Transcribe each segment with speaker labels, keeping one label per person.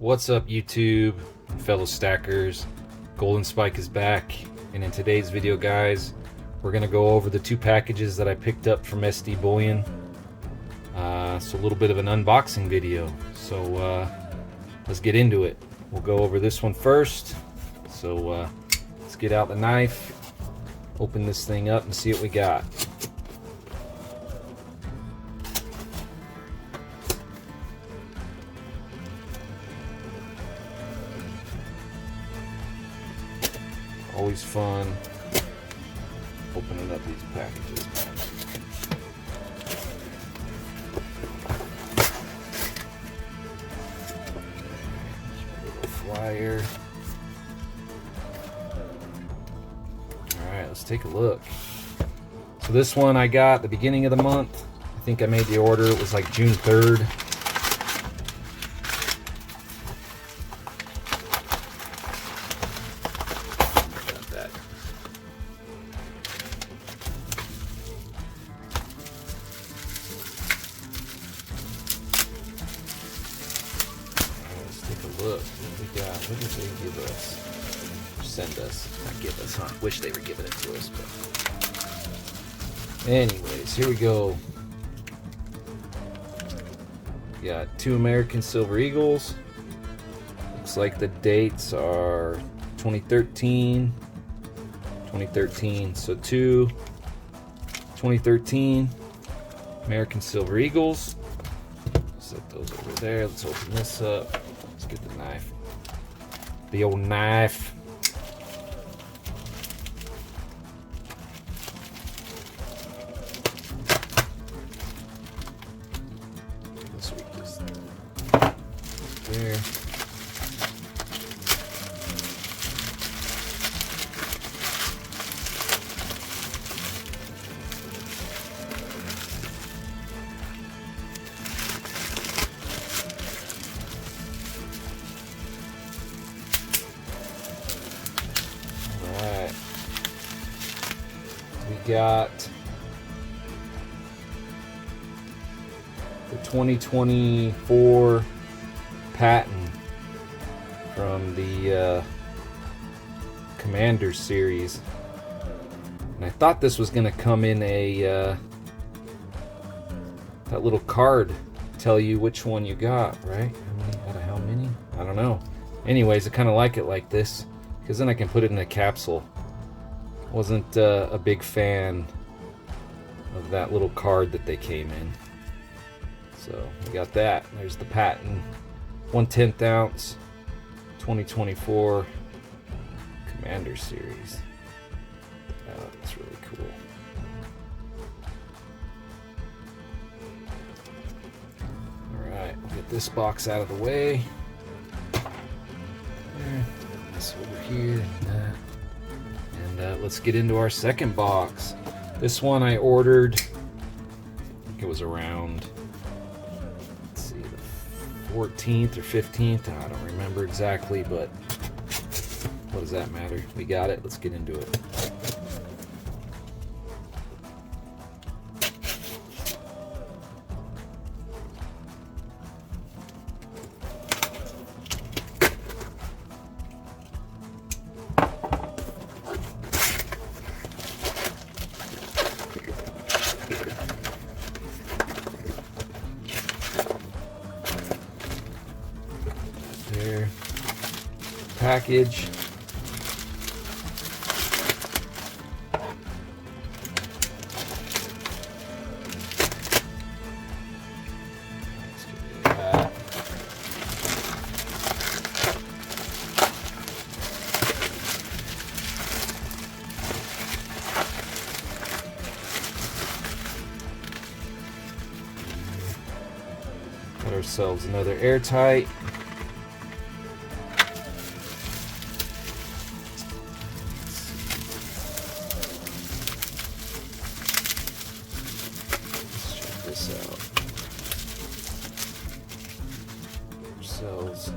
Speaker 1: What's up, YouTube and fellow stackers? Golden Spike is back, and in today's video, guys, we're gonna go over the two packages that I picked up from SD Bullion. So a little bit of an unboxing video. So let's get into it. We'll go over this one first. So let's get out the knife, open this thing up, and see what we got. Always fun opening up these packages. Little flyer. Alright, let's take a look. So this one I got at the beginning of the month. I think I made the order, it was like June 3rd. Look what we got. What did they give us? Or send us? Not give us, huh? Wish they were giving it to us, but anyways, here we go. We got two American Silver Eagles. Looks like the dates are 2013, so two 2013 American Silver Eagles. Set those over there. Let's open this up. Get the knife. The old knife. Let's sweep this thing there. We got the 2024 patent from the Commander series, and I thought this was going to come in a that little card tell you which one you got, right? Out of how many? I don't know. Anyways, I kind of like it like this because then I can put it in a capsule. Wasn't a big fan of that little card that they came in. So we got that. There's the patent, 1/10 ounce, 2024 Commander series. Oh, that's really cool. All right, we'll get this box out of the way. There, this over here, and that. And let's get into our second box. This one I ordered, I think it was around, let's see, the 14th or 15th. I don't remember exactly, but what does that matter? We got it. Let's get into it. There, package. Let's get rid of that. Got ourselves another airtight. This out. Ourselves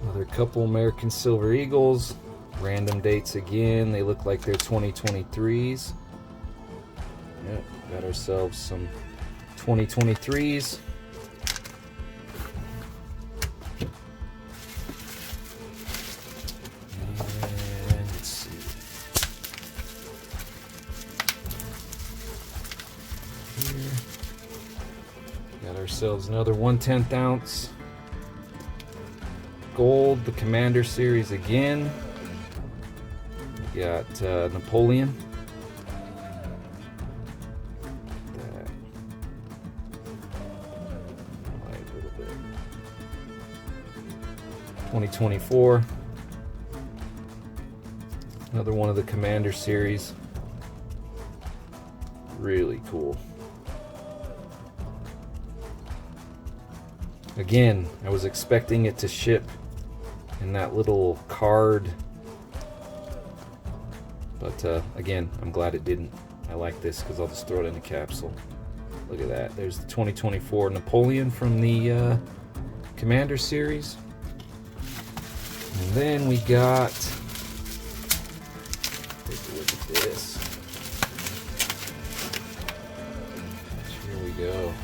Speaker 1: another couple American Silver Eagles. Random dates again. They look like they're 2023s. Yep, got ourselves some 2023s. ourselves another 1/10 ounce gold, the Commander series again. We got Napoleon. That. Light a little bit. 2024. Another one of the Commander series. Really cool. Again, I was expecting it to ship in that little card, but again, I'm glad it didn't. I like this because I'll just throw it in a capsule. Look at that. There's the 2024 Napoleon from the Commander series. And then we got, take a look at this. Here we go.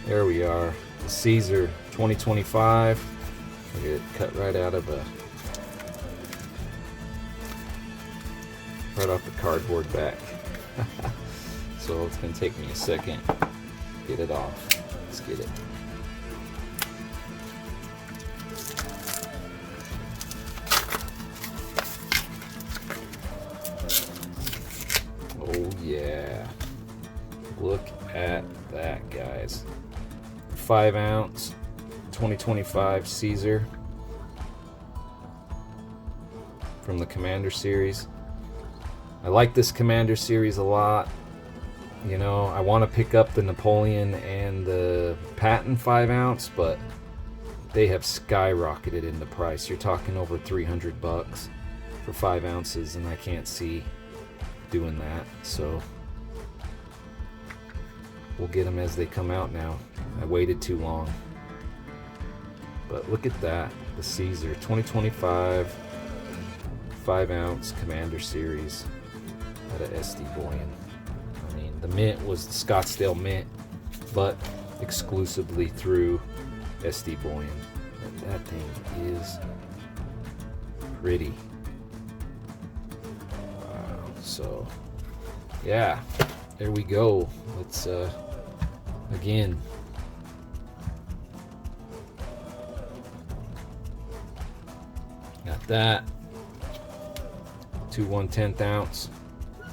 Speaker 1: There we are. The Caesar 2025. Look at it, cut right out of right off the cardboard back. So it's gonna take me a second to get it off. Let's get it. Oh yeah. Look at that, guys. 5 ounce 2025 Caesar from the Commander series. I like this Commander series a lot. You know, I want to pick up the Napoleon and the Patton 5 ounce, but they have skyrocketed in the price. You're talking over $300 for 5 ounces, and I can't see doing that. So we'll get them as they come out now. I waited too long. But look at that, the Caesar 2025 5 ounce Commander series out of SD Bullion. I mean, the mint was the Scottsdale mint, but exclusively through SD Bullion. But that thing is pretty. Wow. So yeah, there we go. Let's again, got that. 2 1/10 ounce,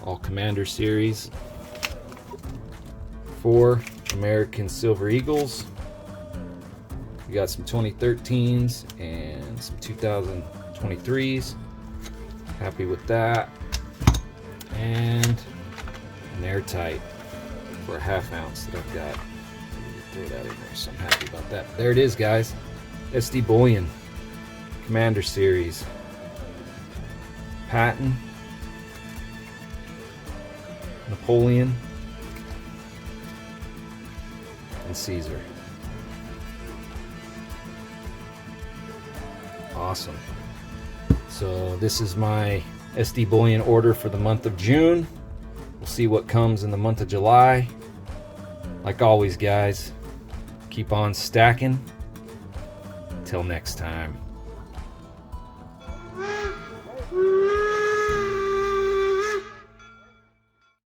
Speaker 1: all Commander series. 4 American Silver Eagles. We got some 2013s and some 2023s. Happy with that. And an airtight for a 1/2 ounce that I've got. Throw that in there, so I'm happy about that. There it is, guys. SD Bullion Commander series. Patton, Napoleon, and Caesar. Awesome. So this is my SD Bullion order for the month of June. We'll see what comes in the month of July. Like always, guys, keep on stacking. Till next time.